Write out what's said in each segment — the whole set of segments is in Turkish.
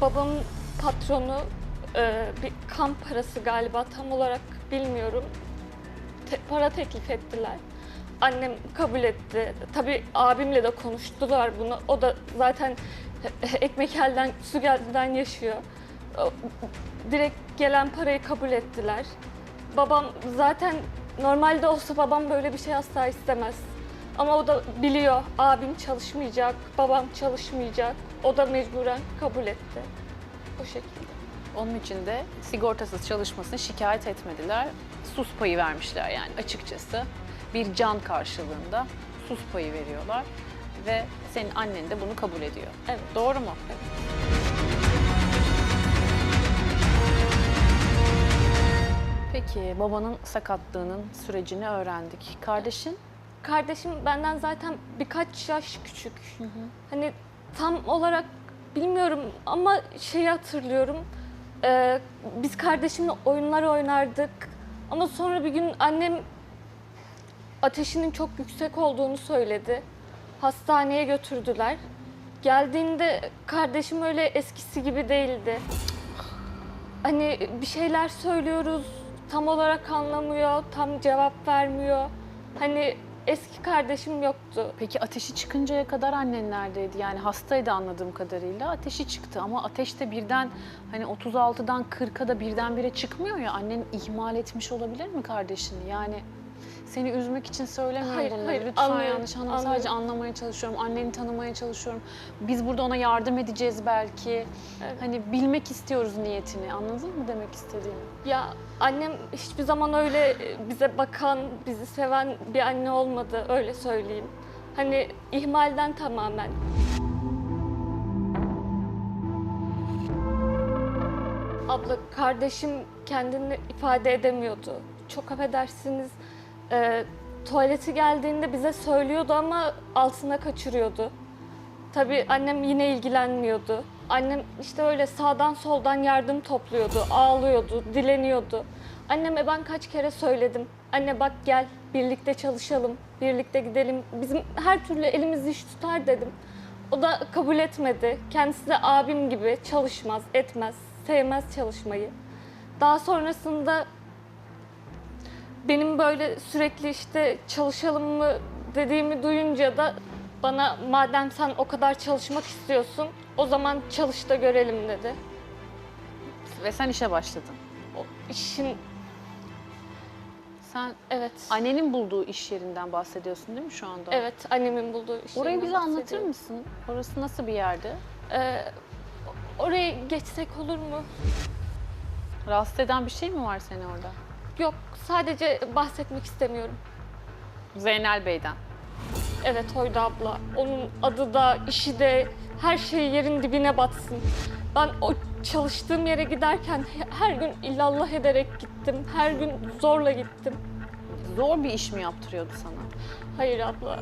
Babamın patronu bir kamp parası galiba, tam olarak bilmiyorum. Para teklif ettiler. Annem kabul etti. Tabii abimle de konuştular bunu. O da zaten ekmek elden su gelden yaşıyor. Direkt gelen parayı kabul ettiler. Babam zaten normalde olsa babam böyle bir şey asla istemez. Ama o da biliyor, abim çalışmayacak, babam çalışmayacak. O da mecburen kabul etti. O şekilde. Onun için de sigortasız çalışmasını şikayet etmediler. Sus payı vermişler yani açıkçası. Bir can karşılığında sus payı veriyorlar ve senin annen de bunu kabul ediyor. Evet. Doğru mu? Evet. Peki babanın sakatlığının sürecini öğrendik. Kardeşin? Kardeşim benden zaten birkaç yaş küçük. Hani tam olarak bilmiyorum ama şeyi hatırlıyorum. Biz kardeşimle oyunlar oynardık. Ama sonra bir gün annem ateşinin çok yüksek olduğunu söyledi. Hastaneye götürdüler. Geldiğinde kardeşim öyle eskisi gibi değildi. Hani bir şeyler söylüyoruz, tam olarak anlamıyor, tam cevap vermiyor. Hani eski kardeşim yoktu. Peki ateşi çıkıncaya kadar annen neredeydi? Yani hastaydı anladığım kadarıyla. Ateşi çıktı ama ateş de birden hani 36'dan 40'a da birdenbire çıkmıyor ya. Annen ihmal etmiş olabilir mi kardeşini? Yani seni üzmek için söylemiyorum Hayır, bunları. hayır, Lütfen anlıyorum, yanlış anlama. anlıyorum. Sadece anlamaya çalışıyorum. Anneni tanımaya çalışıyorum. Biz burada ona yardım edeceğiz belki. Evet. Hani bilmek istiyoruz niyetini. Anladın mı demek istediğimi? Ya annem hiçbir zaman öyle bize bakan, bizi seven bir anne olmadı, öyle söyleyeyim. Hani ihmalden tamamen. Abla, kardeşim kendini ifade edemiyordu. Çok affedersiniz, tuvaleti geldiğinde bize söylüyordu ama altına kaçırıyordu. Tabii annem yine ilgilenmiyordu. Annem işte öyle sağdan soldan yardım topluyordu, ağlıyordu, dileniyordu. Anneme ben kaç kere söyledim. Anne bak gel, birlikte çalışalım, birlikte gidelim. Bizim her türlü elimiz iş tutar dedim. O da kabul etmedi. Kendisi de abim gibi çalışmaz, etmez, sevmez çalışmayı. Daha sonrasında benim böyle sürekli işte çalışalım mı dediğimi duyunca da bana madem sen o kadar çalışmak istiyorsun, o zaman çalış da görelim dedi. Ve sen işe başladın. O işin, Sen evet, annenin bulduğu iş yerinden bahsediyorsun değil mi şu anda? evet, annemin bulduğu iş Orayı yerinden bize anlatır bahsediyorum. mısın? Orası nasıl bir yerdi? Oraya geçsek olur mu? Rahatsız eden bir şey mi var seni orada? Yok, sadece bahsetmek istemiyorum. Zeynel Bey'den. Evet, Hoyda abla. Onun adı da, işi de, her şey yerin dibine batsın. Ben o çalıştığım yere giderken her gün illallah ederek gittim. Her gün zorla gittim. Zor bir iş mi yaptırıyordu sana? Hayır abla,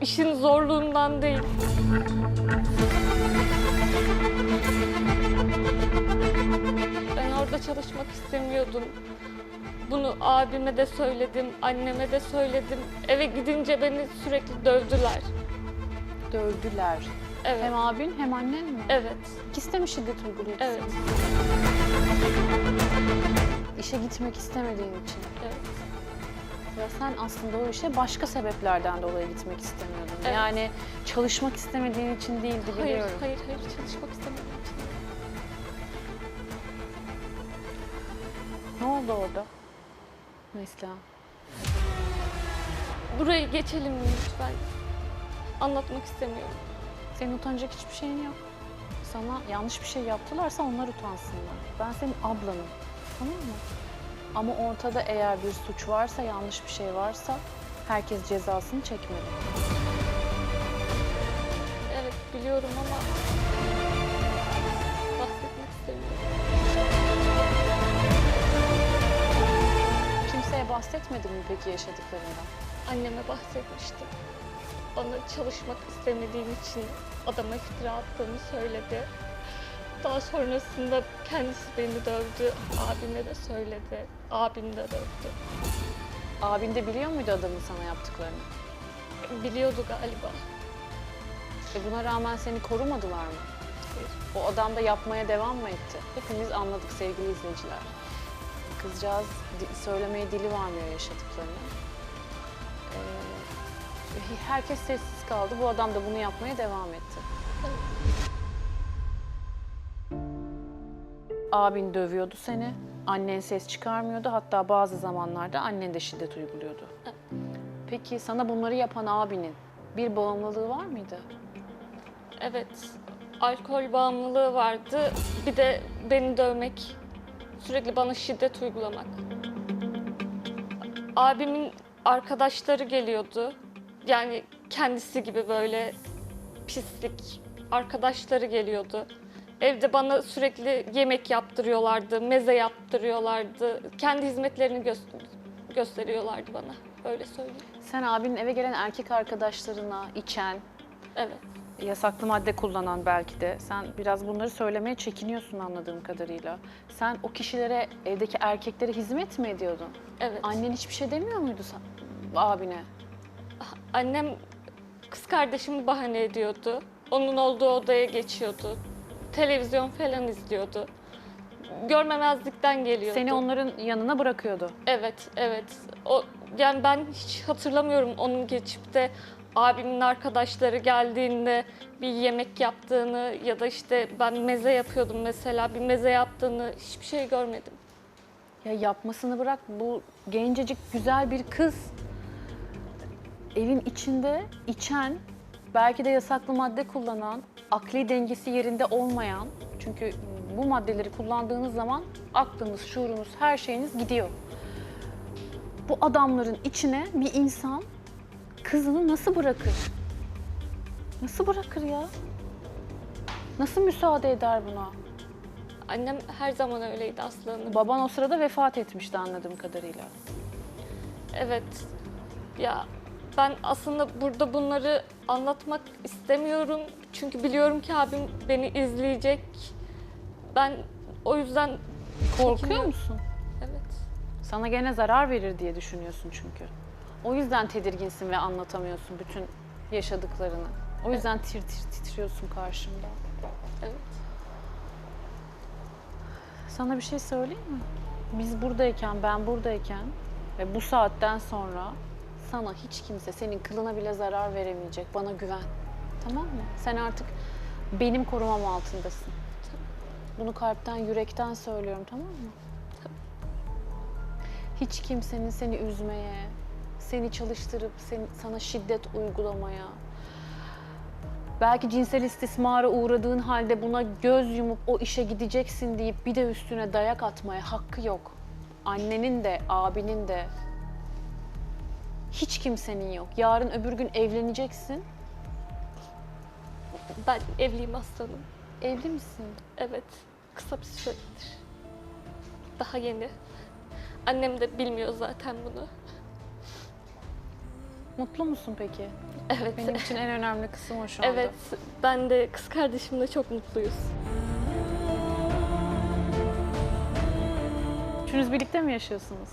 işin zorluğundan değil. Ben orada çalışmak istemiyordum. Bunu abime de söyledim, anneme de söyledim. Eve gidince beni sürekli dövdüler. Dövdüler. Evet, Hem abin hem annen mi? evet, İkisi de mi şiddet uyguluyordu evet, sana? İşe gitmek istemediğin için. evet. Ya sen aslında o işe başka sebeplerden dolayı gitmek istemiyordun. Evet. Yani çalışmak istemediğin için değildi Hayır, biliyorum. hayır, hayır. Çalışmak istemediğim için. Ne oldu orada? Mesela. Burayı geçelim mi lütfen? Anlatmak istemiyorum. Senin utanacak hiçbir şeyin yok. Sana yanlış bir şey yaptılarsa onlar utansınlar. Ben senin ablanım. Tamam mı? Ama ortada eğer bir suç varsa, yanlış bir şey varsa herkes cezasını çekmeli. Evet, biliyorum ama bahsetmek istemiyorum. Kimseye bahsetmedin mi peki yaşadıklarından? Anneme bahsetmiştim. Bana çalışmak istemediğim için adama iftira attığını söyledi. Daha sonrasında kendisi beni dövdü. Abime de söyledi. Abim de dövdü. Abin de biliyor muydu adamın sana yaptıklarını? Biliyordu galiba. Buna rağmen seni korumadılar mı? Hayır. O adam da yapmaya devam mı etti? Hepimiz anladık sevgili izleyiciler. Kızcağız söylemeye dili varmıyor yaşadıklarını. Herkes sessiz kaldı. Bu adam da bunu yapmaya devam etti. Abin dövüyordu seni. Annen ses çıkarmıyordu. Hatta bazı zamanlarda annen de şiddet uyguluyordu. Peki sana bunları yapan abinin bir bağımlılığı var mıydı? Evet, alkol bağımlılığı vardı. Bir de beni dövmek, sürekli bana şiddet uygulamak. Abimin arkadaşları geliyordu. Yani kendisi gibi böyle pislik arkadaşları geliyordu. Evde bana sürekli yemek yaptırıyorlardı, meze yaptırıyorlardı. Kendi hizmetlerini gösteriyorlardı bana, öyle söyleyeyim. Sen abinin eve gelen erkek arkadaşlarına içen, Evet. yasaklı madde kullanan belki de. Sen biraz bunları söylemeye çekiniyorsun anladığım kadarıyla. Sen o kişilere, evdeki erkeklere hizmet mi ediyordun? Evet. Annen hiçbir şey demiyor muydu abine? Annem kız kardeşimi bahane ediyordu. Onun olduğu odaya geçiyordu. Televizyon falan izliyordu. Görmemezlikten geliyordu. Seni onların yanına bırakıyordu. Evet, evet. Yani ben hiç hatırlamıyorum onun geçip de abimin arkadaşları geldiğinde bir yemek yaptığını ya da işte ben meze yapıyordum mesela, bir meze yaptığını hiçbir şey görmedim. Ya yapmasını bırak, bu gencecik güzel bir kız evin içinde içen, belki de yasaklı madde kullanan, akli dengesi yerinde olmayan, çünkü bu maddeleri kullandığınız zaman aklınız, şuurunuz, her şeyiniz gidiyor. Bu adamların içine bir insan kızını nasıl bırakır? Nasıl bırakır ya? Nasıl müsaade eder buna? Annem her zaman öyleydi Aslı Hanım. Baban o sırada vefat etmişti anladığım kadarıyla. Evet. Ya ben aslında burada bunları anlatmak istemiyorum. Çünkü biliyorum ki abim beni izleyecek. Ben o yüzden Korkuyor çekiniyorum. musun? Evet. Sana gene zarar verir diye düşünüyorsun çünkü. O yüzden tedirginsin ve anlatamıyorsun bütün yaşadıklarını. O yüzden titriyorsun karşımda. Evet. Sana bir şey söyleyeyim mi? Biz buradayken, ben buradayken ve bu saatten sonra sana hiç kimse senin kılına bile zarar veremeyecek. Bana güven. Tamam mı? Sen artık benim korumam altındasın. Bunu kalpten, yürekten söylüyorum, tamam mı? Hiç kimsenin seni üzmeye, seni çalıştırıp sana şiddet uygulamaya, belki cinsel istismara uğradığın halde buna göz yumup o işe gideceksin deyip bir de üstüne dayak atmaya hakkı yok. Annenin de, abinin de, hiç kimsenin yok. Yarın öbür gün evleneceksin. Ben evliyim aslanım. Evli misin? Evet. Kısa bir süredir. Daha yeni. Annem de bilmiyor zaten bunu. Mutlu musun peki? Evet. Benim için en önemli kısım o şu anda. Evet. Ben de kız kardeşimle çok mutluyuz. Üçünüz birlikte mi yaşıyorsunuz?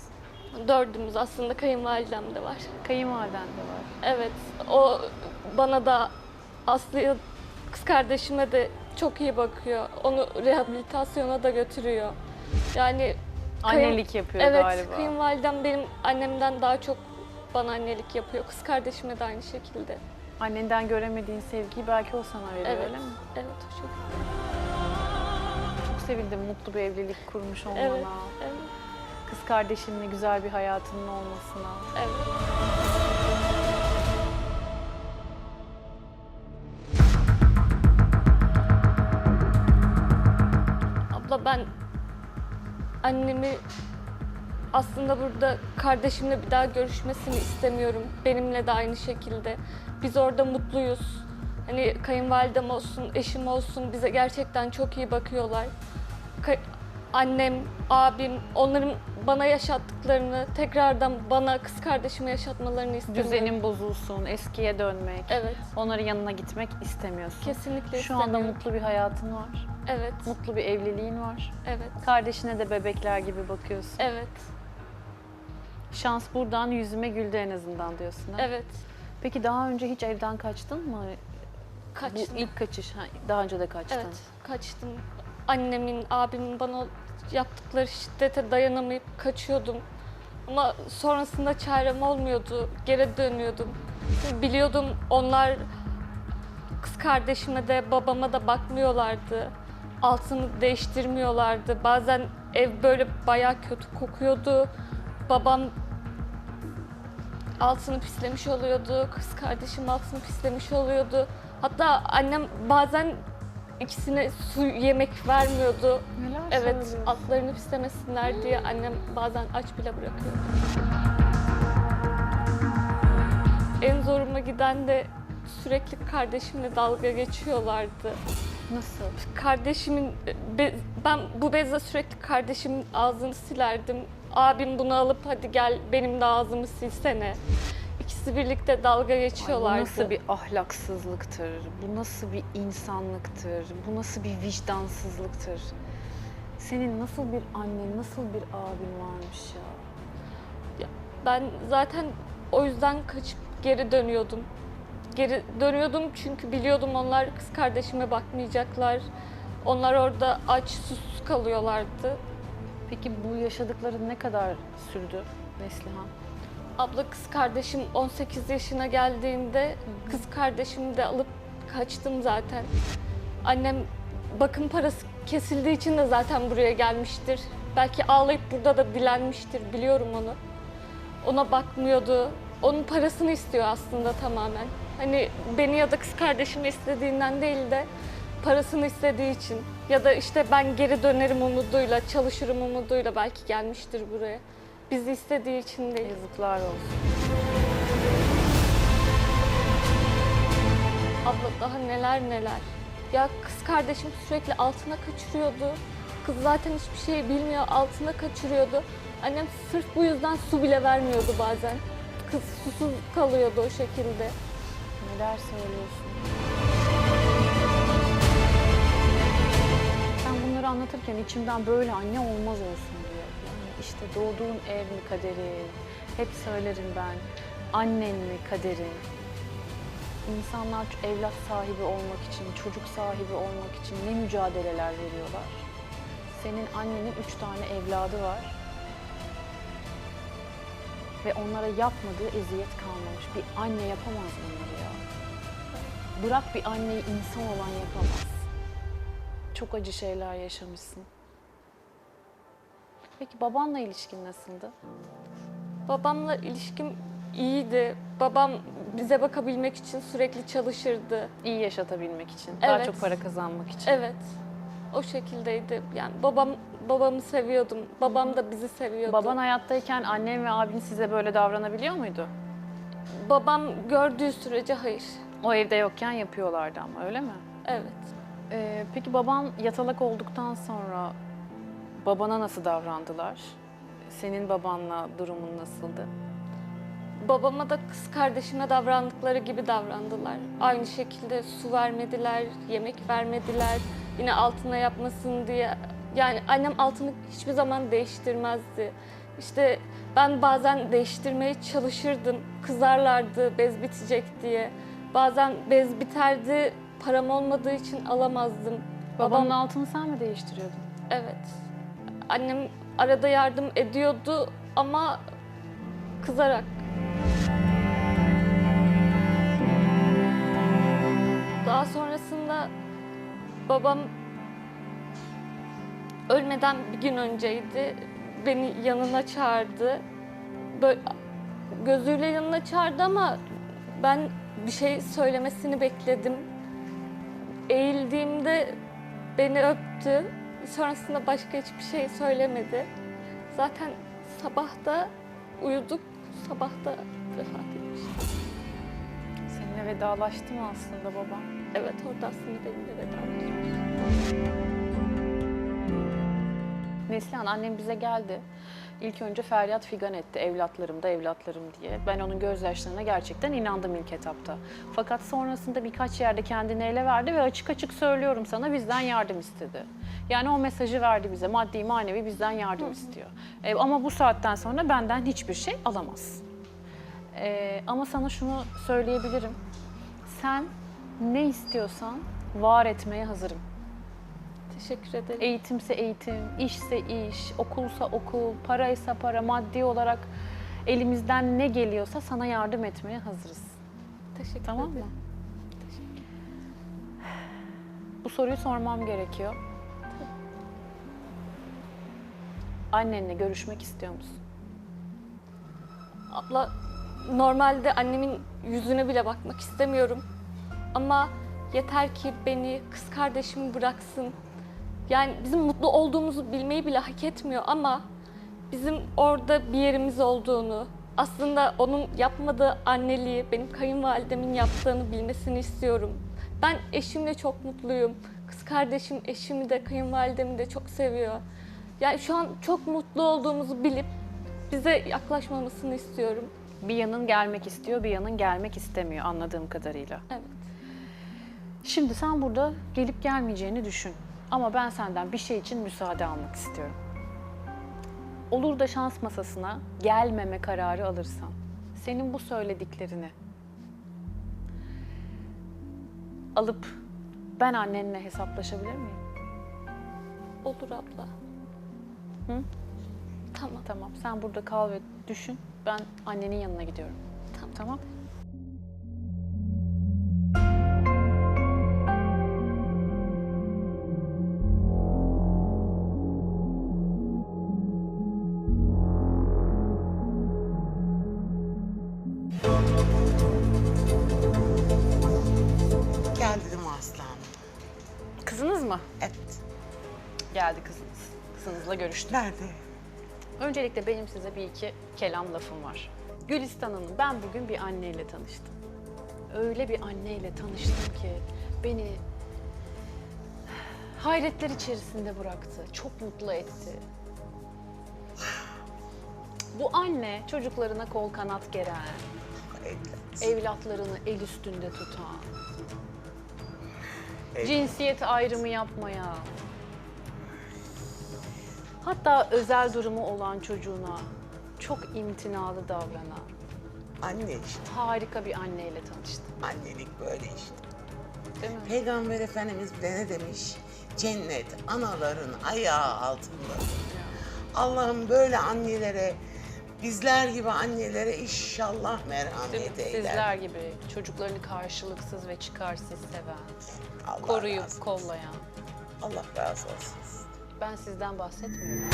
Dördümüz aslında, kayınvalidem de var. Kayınvaliden de var. Evet. O bana da Aslı'ya, kız kardeşime de çok iyi bakıyor. Onu rehabilitasyona da götürüyor. Yani Annelik yapıyor evet, galiba. kayınvalidem benim annemden daha çok bana annelik yapıyor. Kız kardeşime de aynı şekilde. Annenden göremediğin sevgiyi belki o sana veriyor, Evet. öyle mi? Evet, o şekilde. Çok sevindim mutlu bir evlilik kurmuş olmana. Evet, evet, Kız kardeşinle güzel bir hayatının olmasına. evet. Abla, ben annemi aslında burada kardeşimle bir daha görüşmesini istemiyorum. Benimle de aynı şekilde. Biz orada mutluyuz. Hani kayınvalidem olsun, eşim olsun bize gerçekten çok iyi bakıyorlar. Annem, abim, onların bana yaşattıklarını tekrardan bana, kız kardeşime yaşatmalarını istemiyorum. Düzenin bozulsun, eskiye dönmek, Evet, onların yanına gitmek istemiyorsun. kesinlikle Şu anda istemiyorum. mutlu bir hayatın var, Evet, mutlu bir evliliğin var. evet, Kardeşine de bebekler gibi bakıyorsun. evet, Şans buradan yüzüme güldü en azından diyorsun ha? evet. Peki daha önce hiç evden kaçtın mı? Kaçtım. Bu ilk kaçış, daha önce de kaçtın. Evet, kaçtım. Annemin, abimin bana yaptıkları şiddete dayanamayıp kaçıyordum. Ama sonrasında çarem olmuyordu. Geri dönüyordum. Biliyordum onlar kız kardeşime de babama da bakmıyorlardı. Altını değiştirmiyorlardı. Bazen ev böyle bayağı kötü kokuyordu. Babam altını pislemiş oluyordu. Kız kardeşim altını pislemiş oluyordu. Hatta annem bazen ikisine su yemek vermiyordu. Neler Evet, söylüyorsun? altlarını pislemesinler diye annem bazen aç bile bırakıyordu. En zoruma giden de sürekli kardeşimle dalga geçiyorlardı. Nasıl? Kardeşimin, ben bu bezle sürekli kardeşimin ağzını silerdim. Abim bunu alıp hadi gel benim de ağzımı silsene. İkisi birlikte dalga Ay, geçiyorlardı. bu nasıl bir ahlaksızlıktır? Bu nasıl bir insanlıktır? Bu nasıl bir vicdansızlıktır? Senin nasıl bir annen, nasıl bir abin varmış ya? Ben zaten o yüzden kaçıp geri dönüyordum. Geri dönüyordum çünkü biliyordum onlar kız kardeşime bakmayacaklar. Onlar orada aç, susuz kalıyorlardı. Peki bu yaşadıkların ne kadar sürdü Neslihan? Abla kız kardeşim 18 yaşına geldiğinde kız kardeşimi de alıp kaçtım zaten. Annem bakım parası kesildiği için de zaten buraya gelmiştir. Belki ağlayıp burada da dilenmiştir, biliyorum onu. Ona bakmıyordu. Onun parasını istiyor aslında tamamen. Hani beni ya da kız kardeşimi istediğinden değil de parasını istediği için. Ya da işte ben geri dönerim umuduyla, çalışırım umuduyla belki gelmiştir buraya. Bizi istediği için değil. Yazıklar olsun. Abla daha neler neler. Ya kız kardeşim sürekli altına kaçırıyordu. Kız zaten hiçbir şey bilmiyor, altına kaçırıyordu. Annem sırf bu yüzden su bile vermiyordu bazen. Kız susuz kalıyordu o şekilde. Neler söylüyorsun? Sen bunları anlatırken içimden böyle anne olmaz olsun diyor. Yani işte doğduğun ev mi kaderin? Hep söylerim ben. Annen mi kaderin? İnsanlar evlat sahibi olmak için, çocuk sahibi olmak için ne mücadeleler veriyorlar. Senin annenin 3 tane evladı var. Ve onlara yapmadığı eziyet kalmamış. Bir anne yapamaz bunları ya. Bırak bir anneyi, insan olan yapamaz. Çok acı şeyler yaşamışsın. Peki babanla ilişkin nasıldı? Babamla ilişkim iyiydi. Babam bize bakabilmek için sürekli çalışırdı. İyi yaşatabilmek için, daha Evet. çok para kazanmak için. Evet. O şekildeydi. Yani babamı seviyordum. Babam da bizi seviyordu. Baban hayattayken annen ve abin size böyle davranabiliyor muydu? Babam gördüğü sürece hayır. O evde yokken yapıyorlardı ama, öyle mi? Evet. Peki baban yatalak olduktan sonra babana nasıl davrandılar? Senin babanla durumun nasıldı? Babama da kız kardeşime davrandıkları gibi davrandılar. Aynı şekilde su vermediler, yemek vermediler. Yine altına yapmasın diye. Yani annem altını hiçbir zaman değiştirmezdi. İşte ben bazen değiştirmeye çalışırdım. Kızarlardı bez bitecek diye. Bazen bez biterdi, param olmadığı için alamazdım. Babanın altını sen mi değiştiriyordun? Evet. Annem arada yardım ediyordu ama kızarak. Daha sonrasında babam ölmeden bir gün önceydi. Beni yanına çağırdı. Böyle gözüyle yanına çağırdı ama ben bir şey söylemesini bekledim. Eğildiğimde beni öptü. Sonrasında başka hiçbir şey söylemedi. Zaten sabah da uyuduk, sabah da vefat etmişti. Seninle vedalaştı mı aslında babam? Evet, orada aslında benimle vedalaşmış. Neslihan, annem bize geldi. İlk önce feryat figan etti, evlatlarım da evlatlarım diye. Ben onun gözyaşlarına gerçekten inandım ilk etapta. Fakat sonrasında birkaç yerde kendini ele verdi ve açık açık söylüyorum sana, bizden yardım istedi. Yani o mesajı verdi bize, maddi manevi bizden yardım istiyor. Ama bu saatten sonra benden hiçbir şey alamaz. Ama sana şunu söyleyebilirim. Sen Ne istiyorsan var etmeye hazırım. Teşekkür ederim. Eğitimse eğitim, işse iş, okulsa okul, paraysa para, maddi olarak elimizden ne geliyorsa sana yardım etmeye hazırız. Teşekkür Tamam mı? ederim. Bu soruyu sormam gerekiyor. Annenle görüşmek istiyor musun? Abla, normalde annemin yüzüne bile bakmak istemiyorum. Ama yeter ki beni, kız kardeşimi bıraksın. Yani bizim mutlu olduğumuzu bilmeyi bile hak etmiyor ama bizim orada bir yerimiz olduğunu, aslında onun yapmadığı anneliği benim kayınvalidemin yaptığını bilmesini istiyorum. Ben eşimle çok mutluyum. Kız kardeşim eşimi de kayınvalidemi de çok seviyor. Yani şu an çok mutlu olduğumuzu bilip bize yaklaşmamasını istiyorum. Bir yanın gelmek istiyor, bir yanın gelmek istemiyor anladığım kadarıyla. Evet. Şimdi sen burada gelip gelmeyeceğini düşün. Ama ben senden bir şey için müsaade almak istiyorum. Olur da şans masasına gelmeme kararı alırsan, senin bu söylediklerini alıp ben annenle hesaplaşabilir miyim? Olur abla. Hı? Tamam. Tamam, sen burada kal ve düşün. Ben annenin yanına gidiyorum. Tamam. Tamam? Geldim aslanım. Kızınız mı? Evet. Geldi kızınız. Kızınızla görüştüm. Nerede? Öncelikle benim size bir iki kelam lafım var. Gülistan Hanım, ben bugün bir anneyle tanıştım. Öyle bir anneyle tanıştım ki beni hayretler içerisinde bıraktı. Çok mutlu etti. Bu anne çocuklarına kol kanat geren, Evlat. evlatlarını el üstünde tutan, cinsiyet ayrımı yapmayan, hatta özel durumu olan çocuğuna çok imtinalı davranan Anne işte. harika bir anneyle tanıştım. Annelik böyle işte. Değil mi? Peygamber Efendimiz bile ne demiş? Cennet anaların ayağı altında. Allah'ım böyle annelere, bizler gibi annelere inşallah Değil mi? merhamet eyler. Sizler gibi çocuklarını karşılıksız ve çıkarsız seven, Allah razı koruyup olsun. kollayan. Allah razı olsun. Ben sizden bahsetmiyorum.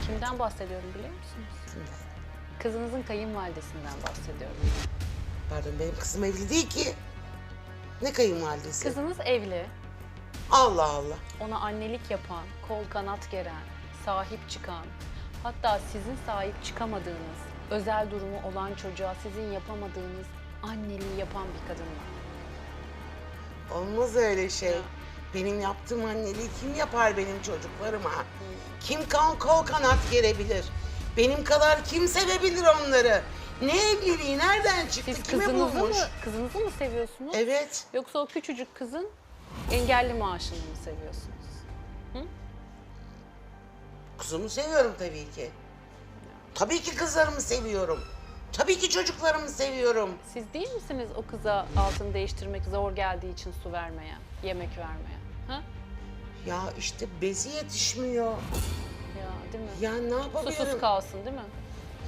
Kimden bahsediyorum biliyor musunuz? Kimden? Kızınızın kayınvalidesinden bahsediyorum. Pardon benim kızım evli değil ki. Ne kayınvalidesi? Kızınız evli, Allah Allah. ona annelik yapan, kol kanat geren, sahip çıkan, hatta sizin sahip çıkamadığınız, özel durumu olan çocuğa sizin yapamadığınız anneliği yapan bir kadın var. Olmaz öyle şey. Ya. Benim yaptığım anneliği kim yapar benim çocuklarıma? Kim kol kanat gerebilir? Benim kadar kim sevebilir onları? Ne evliliği nereden çıktı? Siz Kime kızınızı bulmuş? kızınızı mı seviyorsunuz? Evet. Yoksa o küçücük kızın engelli maaşını mı seviyorsunuz? Kızımı seviyorum tabii ki. Tabii ki kızlarımı seviyorum. Tabii ki çocuklarımı seviyorum. Siz değil misiniz o kıza altını değiştirmek zor geldiği için su vermeye, yemek vermeye? Ha? Ya işte bezi yetişmiyor. Ya değil mi? Ya ne yapabilirim? Susuz kalsın değil mi?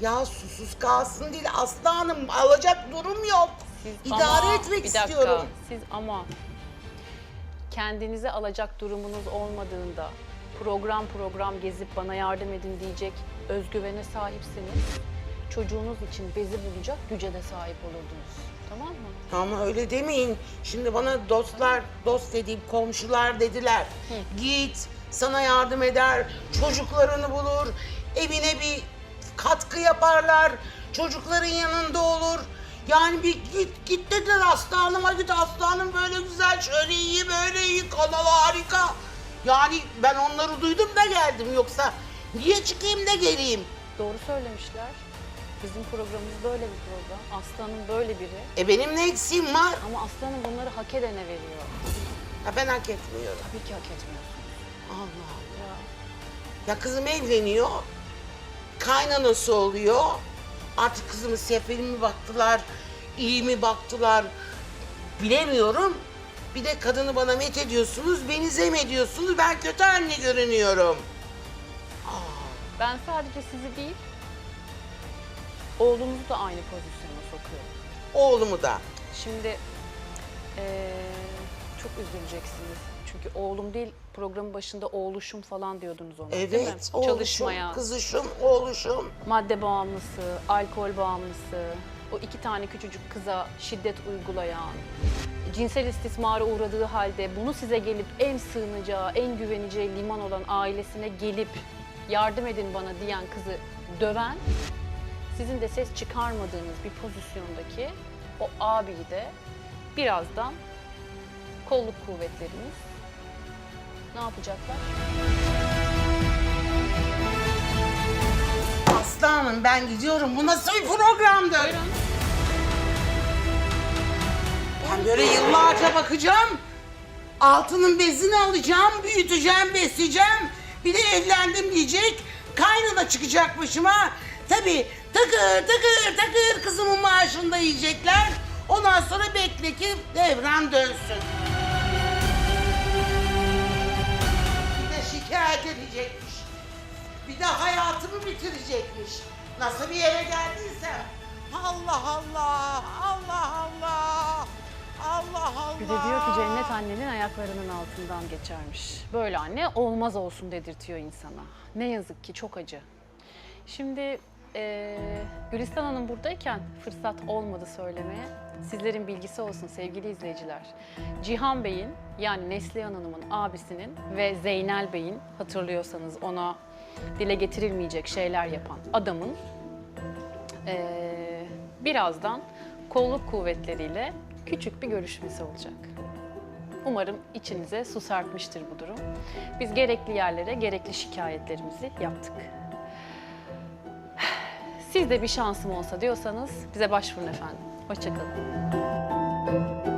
Ya susuz kalsın değil Aslı Hanım. Alacak durum yok. İdare Ama, etmek bir dakika, istiyorum. siz ama kendinize alacak durumunuz olmadığında program gezip bana yardım edin diyecek özgüvene sahipsiniz. Çocuğunuz için bezi bulacak güce de sahip olurdunuz. Tamam mı? Ama öyle demeyin. Şimdi bana dostlar, dost dediğim komşular dediler. Git, sana yardım eder, çocuklarını bulur, evine bir katkı yaparlar, çocukların yanında olur. Yani bir git dediler Aslı Hanım'a git Aslı Hanım böyle güzel, şöyle iyi, böyle iyi, kanal harika. Yani ben onları duydum da geldim yoksa niye çıkayım da geleyim? Doğru söylemişler. Bizim programımız böyle bir program. Aslı Hanım böyle biri. Benim ne eksiğim var? Ama Aslı Hanım bunları hak edene veriyor. Ha, ben hak etmiyorum. Tabii ki hak etmiyorsunuz. Allah Allah. Ya. Ya kızım evleniyor, kaynanası oluyor. Artık kızımı sefil mi baktılar, iyi mi baktılar bilemiyorum. Bir de kadını bana met ediyorsunuz, beni zem ediyorsunuz. Ben kötü anne görünüyorum. Ben sadece sizi değil, oğlunuzu da aynı pozisyona sokuyorum. Oğlumu da. Şimdi çok üzüleceksiniz. Çünkü oğlum değil, programın başında oğluşum falan diyordunuz ona, değil mi? Evet, oğluşum, Çalışmaya, kızışım, oğluşum. madde bağımlısı, alkol bağımlısı, o 2 tane küçücük kıza şiddet uygulayan, cinsel istismara uğradığı halde bunu size gelip en sığınacağı, en güveneceği liman olan ailesine gelip yardım edin bana diyen kızı döven, sizin de ses çıkarmadığınız bir pozisyondaki o abiyi de birazdan kolluk kuvvetlerimiz ne yapacaklar? Aslanım ben gidiyorum. Bu nasıl bir programdı? Buyurun. Ben böyle yıllarca bakacağım. Altının bezini alacağım, büyüteceğim, besleyeceğim. Bir de evlendim diyecek. Kaynana çıkacak başıma. Tabii takır takır takır kızımın maaşını da yiyecekler. Ondan sonra bekle ki devran dönsün. Bir de şikayet edecekmiş. Bir de hayatımı bitirecekmiş. Nasıl bir yere geldiysem. Allah Allah, Allah Allah. Allah Allah. Bir de diyor ki cennet annenin ayaklarının altından geçermiş. Böyle anne olmaz olsun dedirtiyor insana. Ne yazık ki çok acı. Şimdi Gülistan Hanım buradayken fırsat olmadı söylemeye. Sizlerin bilgisi olsun sevgili izleyiciler. Cihan Bey'in yani Neslihan Hanım'ın abisinin ve Zeynel Bey'in hatırlıyorsanız ona dile getirilmeyecek şeyler yapan adamın birazdan kolluk kuvvetleriyle küçük bir görüşmesi olacak. Umarım içinize su serpmiştir bu durum. Biz gerekli yerlere gerekli şikayetlerimizi yaptık. Siz de bir şansım olsa diyorsanız bize başvurun efendim. Hoşça kalın.